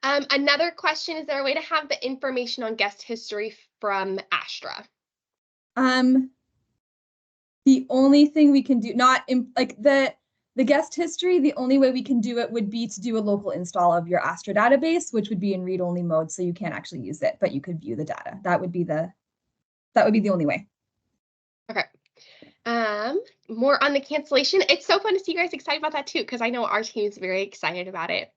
Another question, is there a way to have the information on guest history from Astra? The only thing we can do, not in, like the guest history, the only way we can do it would be to do a local install of your Astra database, which would be in read-only mode, so you can't actually use it, but you could view the data. That would be the only way. Okay. More on the cancellation. It's so fun to see you guys excited about that too, because I know our team is very excited about it.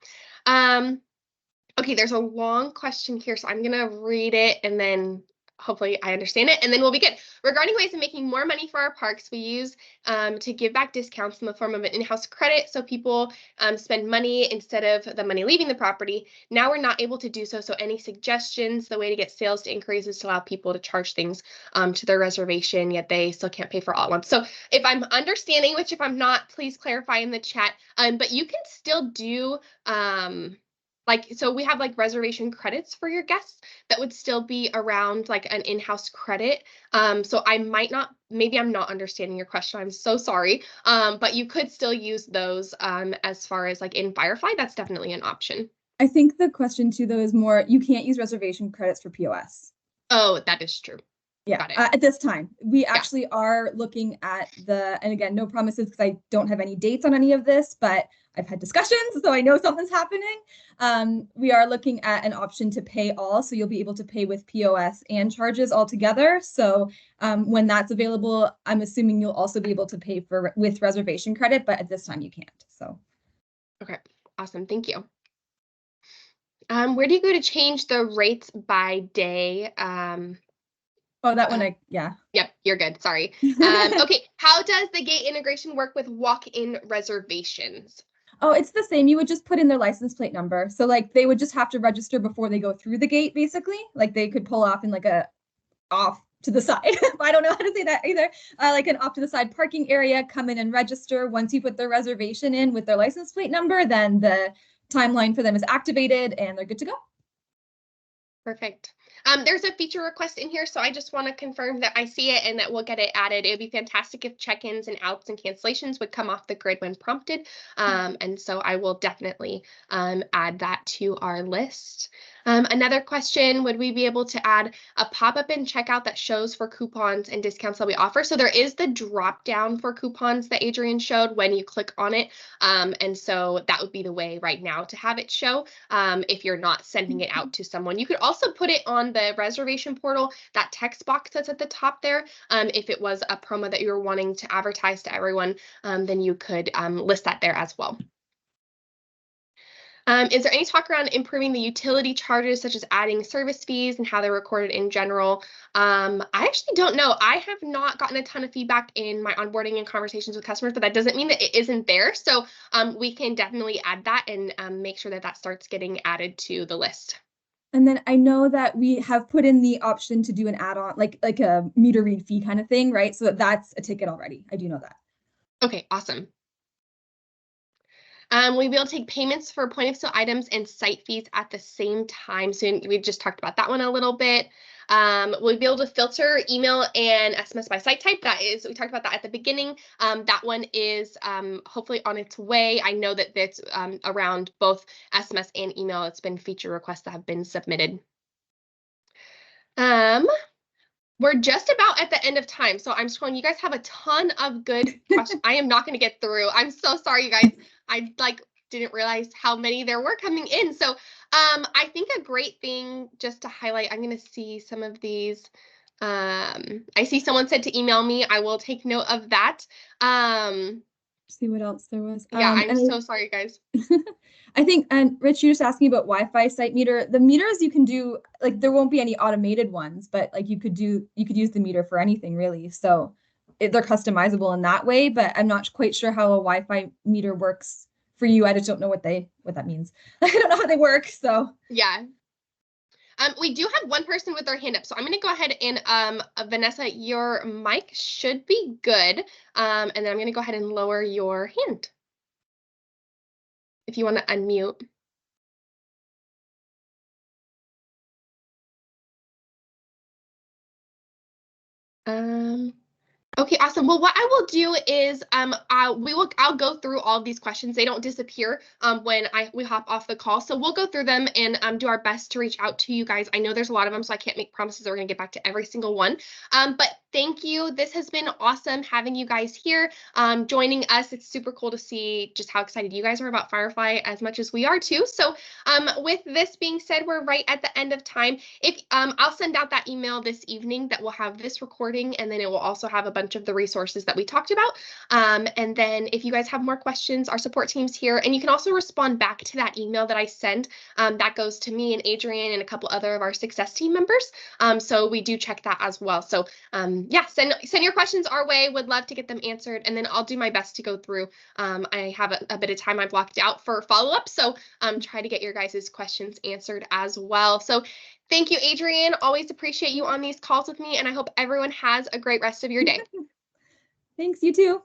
Okay, there's a long question here, so I'm gonna read it and then hopefully I understand it, and then we'll be good. Regarding ways of making more money for our parks, we use to give back discounts in the form of an in-house credit, so people spend money instead of the money leaving the property. Now we're not able to do so, so any suggestions? The way to get sales to increase is to allow people to charge things to their reservation, yet they still can't pay for all at once. So if I'm understanding, which if I'm not, please clarify in the chat, but you can still do so we have like reservation credits for your guests that would still be around like an in-house credit. So I might not, maybe I'm not understanding your question. I'm so sorry. But you could still use those as far as like in Firefly, that's definitely an option. I think the question too, though, is more, you can't use reservation credits for POS. Oh, that is true. Yeah, at this time, we actually are looking at and again, no promises because I don't have any dates on any of this, but I've had discussions, so I know something's happening. We are looking at an option to pay all, so you'll be able to pay with POS and charges all together. So when that's available, I'm assuming you'll also be able to pay with reservation credit, but at this time you can't. So. Okay, awesome, thank you. Where do you go to change the rates by day? Oh, that one, yeah. Yep, you're good. Sorry. Okay, how does the gate integration work with walk-in reservations? Oh, it's the same. You would just put in their license plate number. So like they would just have to register before they go through the gate, basically. Like they could pull off in like a off to the side. I don't know how to say that either. Like an off to the side parking area, come in and register. Once you put their reservation in with their license plate number, then the timeline for them is activated and they're good to go. Perfect. There's a feature request in here, so I just want to confirm that I see it and that we'll get it added. It would be fantastic if check-ins and outs and cancellations would come off the grid when prompted. And so I will definitely add that to our list. Another question, would we be able to add a pop-up in checkout that shows for coupons and discounts that we offer? So there is the drop down for coupons that Adrian showed when you click on it. And so that would be the way right now to have it show if you're not sending it out to someone. You could also put it on the reservation portal, that text box that's at the top there. If it was a promo that you were wanting to advertise to everyone, then you could list that there as well. Is there any talk around improving the utility charges, such as adding service fees and how they're recorded in general? I actually don't know. I have not gotten a ton of feedback in my onboarding and conversations with customers, but that doesn't mean that it isn't there. So we can definitely add that and make sure that that starts getting added to the list. And then I know that we have put in the option to do an add-on, like a meter read fee kind of thing, right? So that's a ticket already. I do know that. Okay, awesome. We'll be able to take payments for point of sale items and site fees at the same time. So we just talked about that one a little bit. We'll be able to filter email and SMS by site type. That is, we talked about that at the beginning. That one is hopefully on its way. I know that it's around both SMS and email. It's been feature requests that have been submitted. We're just about at the end of time. So I'm scrolling. You guys have a ton of good questions. I am not going to get through. I'm so sorry, you guys. I didn't realize how many there were coming in. So I think a great thing just to highlight, I'm going to see some of these. I see someone said to email me. I will take note of that. See what else there was. Yeah, I'm And so sorry, guys. I think, and Rich, you just asking about Wi-Fi site meter. The meters you can do, like there won't be any automated ones, but like you could use the meter for anything really. So they're customizable in that way, but I'm not quite sure how a Wi-Fi meter works for you. I just don't know what that means. I don't know how they work. So Yeah. We do have one person with their hand up, so I'm going to go ahead and Vanessa, your mic should be good. And then I'm going to go ahead and lower your hand if you want to unmute. Okay, awesome. Well, what I will do is I'll go through all of these questions. They don't disappear when we hop off the call. So we'll go through them and do our best to reach out to you guys. I know there's a lot of them, so I can't make promises that we're gonna get back to every single one. But thank you. This has been awesome having you guys here joining us. It's super cool to see just how excited you guys are about Firefly as much as we are too. So with this being said, we're right at the end of time. If I'll send out that email this evening that will have this recording, and then it will also have a bunch of the resources that we talked about. And then if you guys have more questions, our support team's here, and you can also respond back to that email that I send. That goes to me and Adrian and a couple other of our success team members. So we do check that as well. So yeah, send your questions our way. Would love to get them answered, and then I'll do my best to go through. I have a bit of time I blocked out for follow-up, so try to get your guys' questions answered as well. So thank you, Adrian. Always appreciate you on these calls with me, and I hope everyone has a great rest of your day. thanks, you too.